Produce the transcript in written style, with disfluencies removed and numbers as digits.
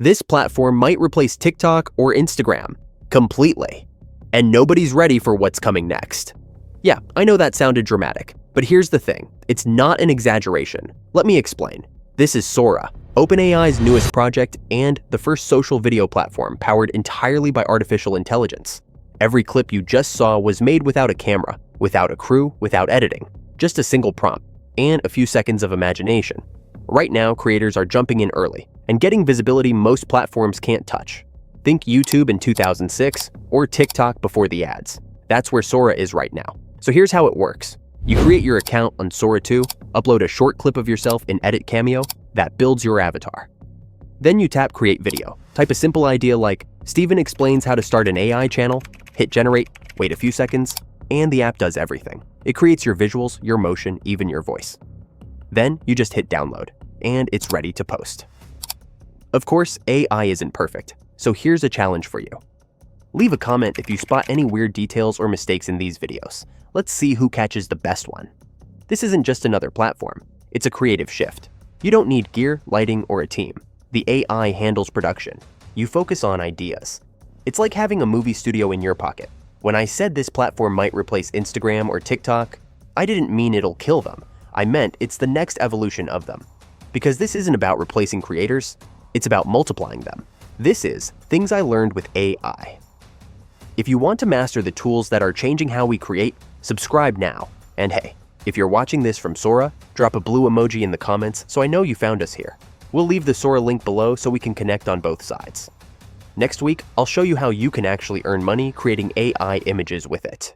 This platform might replace TikTok or Instagram completely. And nobody's ready for what's coming next. Yeah, I know that sounded dramatic, but here's the thing. It's not an exaggeration. Let me explain. This is Sora, OpenAI's newest project and the first social video platform powered entirely by artificial intelligence. Every clip you just saw was made without a camera, without a crew, without editing. Just a single prompt and a few seconds of imagination. Right now, creators are jumping in early and getting visibility most platforms can't touch. Think YouTube in 2006 or TikTok before the ads. That's where Sora is right now. So here's how it works. You create your account on Sora 2, upload a short clip of yourself in Edit Cameo that builds your avatar. Then you tap Create Video. Type a simple idea like, Steven explains how to start an AI channel, hit Generate, wait a few seconds, and the app does everything. It creates your visuals, your motion, even your voice. Then you just hit Download, and it's ready to post. Of course, AI isn't perfect. So here's a challenge for you. Leave a comment if you spot any weird details or mistakes in these videos. Let's see who catches the best one. This isn't just another platform. It's a creative shift. You don't need gear, lighting, or a team. The AI handles production. You focus on ideas. It's like having a movie studio in your pocket. When I said this platform might replace Instagram or TikTok, I didn't mean it'll kill them. I meant it's the next evolution of them. Because this isn't about replacing creators, it's about multiplying them. This is Things I Learned with AI. If you want to master the tools that are changing how we create, subscribe now. And hey, if you're watching this from Sora, drop a blue emoji in the comments so I know you found us here. We'll leave the Sora link below so we can connect on both sides. Next week, I'll show you how you can actually earn money creating AI images with it.